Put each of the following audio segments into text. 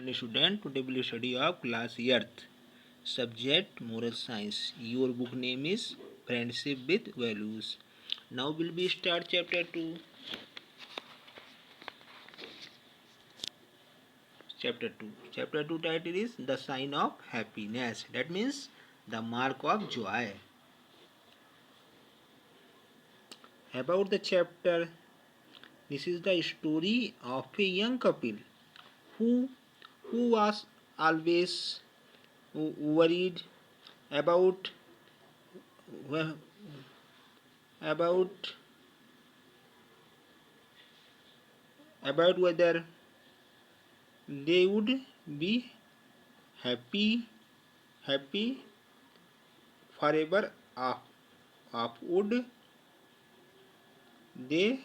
One student, today will study of class Earth. Subject Moral Science. Your book name is Friendship with Values. Now will be start chapter 2. Chapter 2. Chapter 2 title is The Sign of Happiness. That means the mark of joy. About the chapter, this is the story of a young couple who who was always worried about about about whether they would be happy forever of would they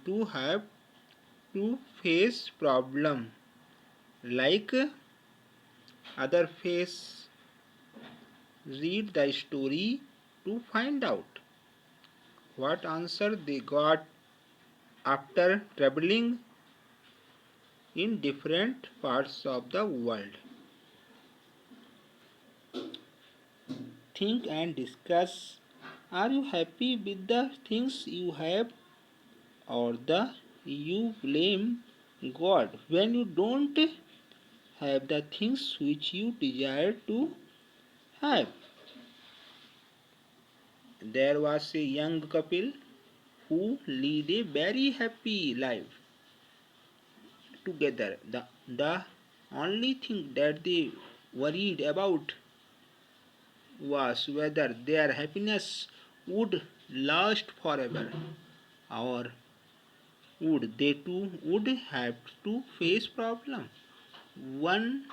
too have to face problem like other face. Read the story to find out what answer they got after traveling in different parts of the world. Think and discuss. Are you happy with the things you have, or the you blame God when you don't have the things which you desire to have? There was a young couple who lead a very happy life together. The only thing that they worried about was whether their happiness would last forever, or would they too would have to face problem. One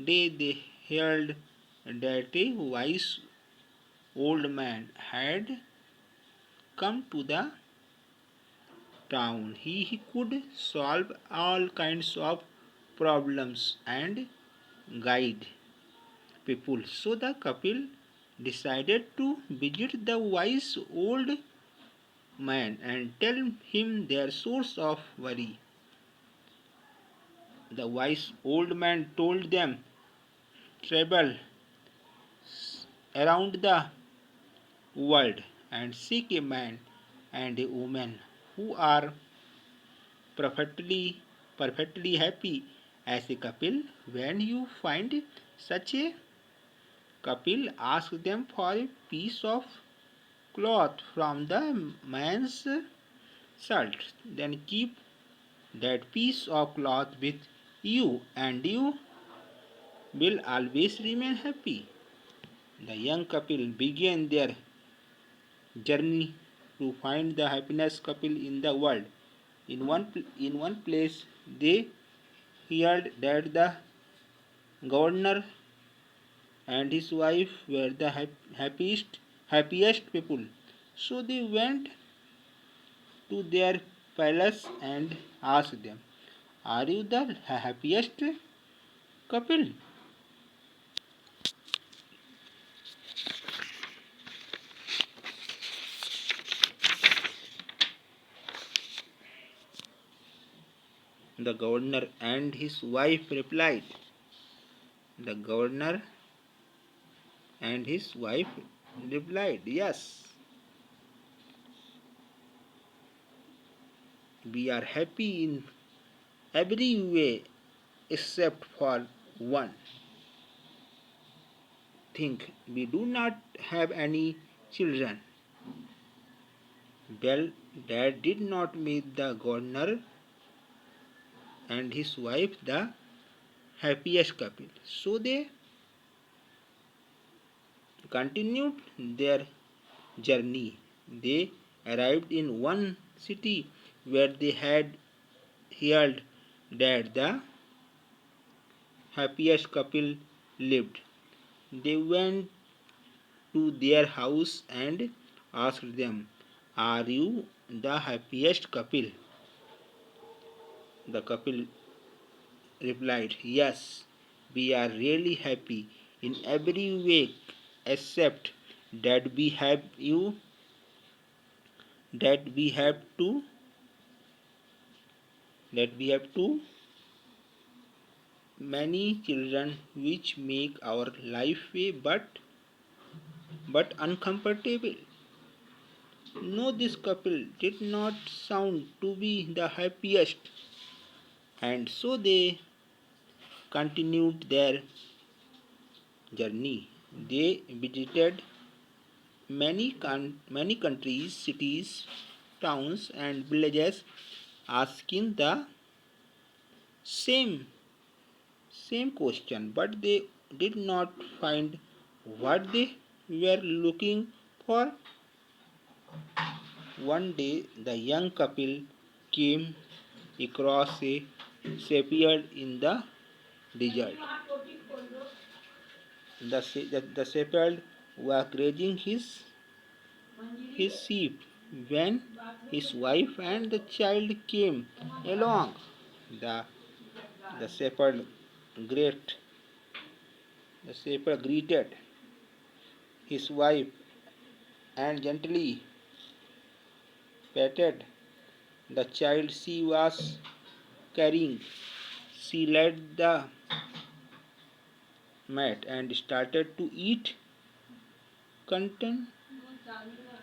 day they heard that a wise old man had come to the town. He could solve all kinds of problems and guide people. So the couple decided to visit the wise old man and tell him their source of worry. The wise old man told them, travel around the world and seek a man and a woman who are perfectly happy as a couple. When you find such a couple, ask them for a piece of cloth from the man's shirt. Then keep that piece of cloth with you, and you will always remain happy. The young couple began their journey to find the happiness couple in the world. In one place, they heard that the governor and his wife were the happiest people. So they went to their palace and asked them, "Are you the happiest couple?" The governor and his wife replied. The governor and his wife replied, "Yes, we are happy in every way except for one thing. We do not have any children." Well, that did not make the governor and his wife the happiest couple. So they continued their journey. They arrived in one city where they had heard that the happiest couple lived. They went to their house and asked them, "Are you the happiest couple?" The couple replied, "Yes, we are really happy in every way except that we have you that we have to many children which make our life way but uncomfortable. No, this couple did not sound to be the happiest, and so they continued their journey. They visited many countries, cities, towns, and villages, asking the same same question, but they did not find what they were looking for. One day, the young couple came across a shepherd in the desert. The shepherd was grazing his sheep when his wife and the child came along. The, the shepherd greet, the shepherd greeted his wife and gently patted the child she was carrying. She led the mat and started to eat content,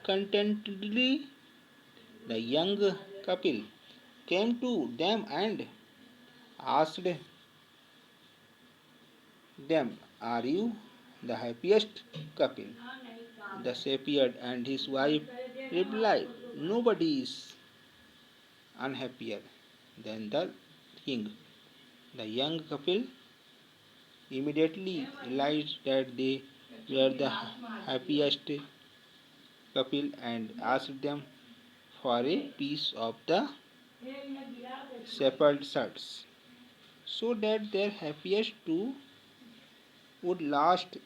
contentedly. The young couple came to them and asked them, "Are you the happiest couple?" The shepherd and his wife replied, "Nobody is unhappier than the king." The young couple immediately realized that they were the happiest couple and asked them for a piece of the shepherd's shirts so that their happiest too would last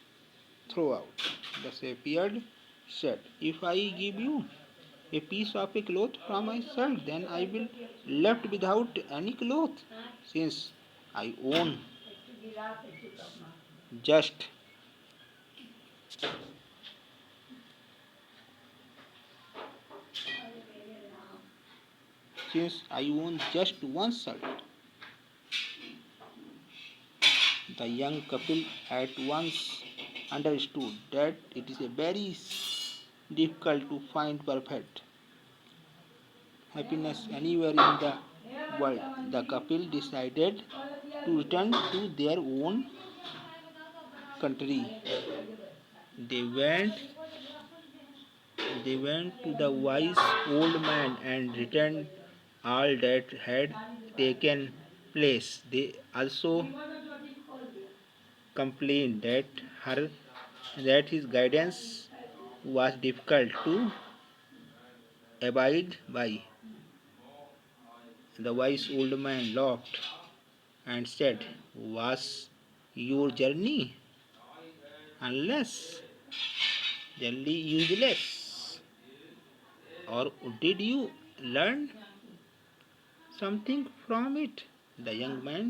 throughout. The shepherd said, "If I give you a piece of a cloth from my shirt, then I will left without any cloth, since I own just just one shirt." The young couple at once understood that it is a very difficult to find perfect happiness anywhere in the world. The couple decided to return to their own country. They went they went to the wise old man and returned all that had taken place. They also complained that his guidance was difficult to abide by. The wise old man laughed and said, "Was your journey unless generally useless? Or did you learn something from it?" The young man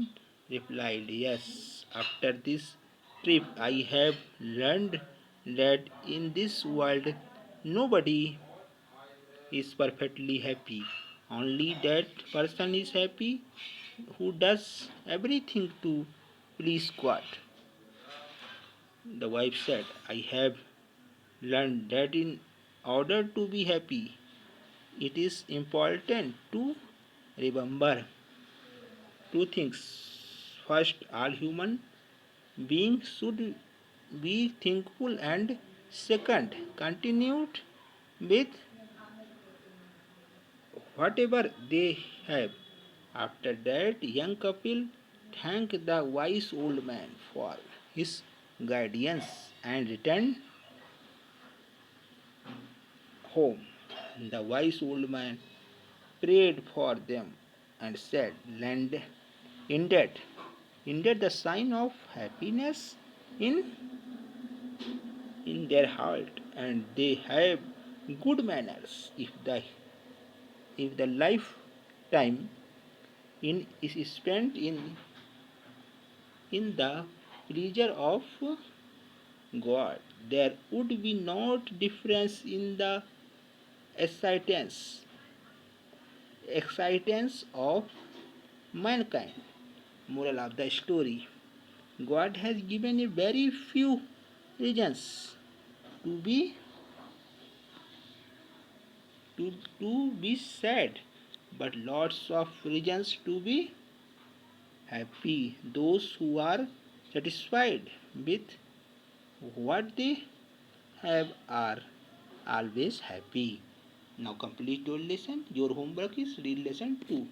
replied, "Yes, after this trip I have learned that in this world nobody is perfectly happy. Only that person is happy who does everything to please God." The wife said, "I have learned that in order to be happy, it is important to remember two things. First, all human beings should be thankful, and second, continued with whatever they have." After that, young couple thanked the wise old man for his guidance and returned home. The wise old man prayed for them and said, Indeed, indeed the sign of happiness in, in their heart, and they have good manners. If the lifetime is spent in the pleasure of God, there would be not difference in the excitance of mankind. Moral of the story: God has given a very few reasons to be sad, but lots of reasons to be happy. Those who are satisfied with what they have are always happy. Now complete your lesson. Your homework is read lesson 2.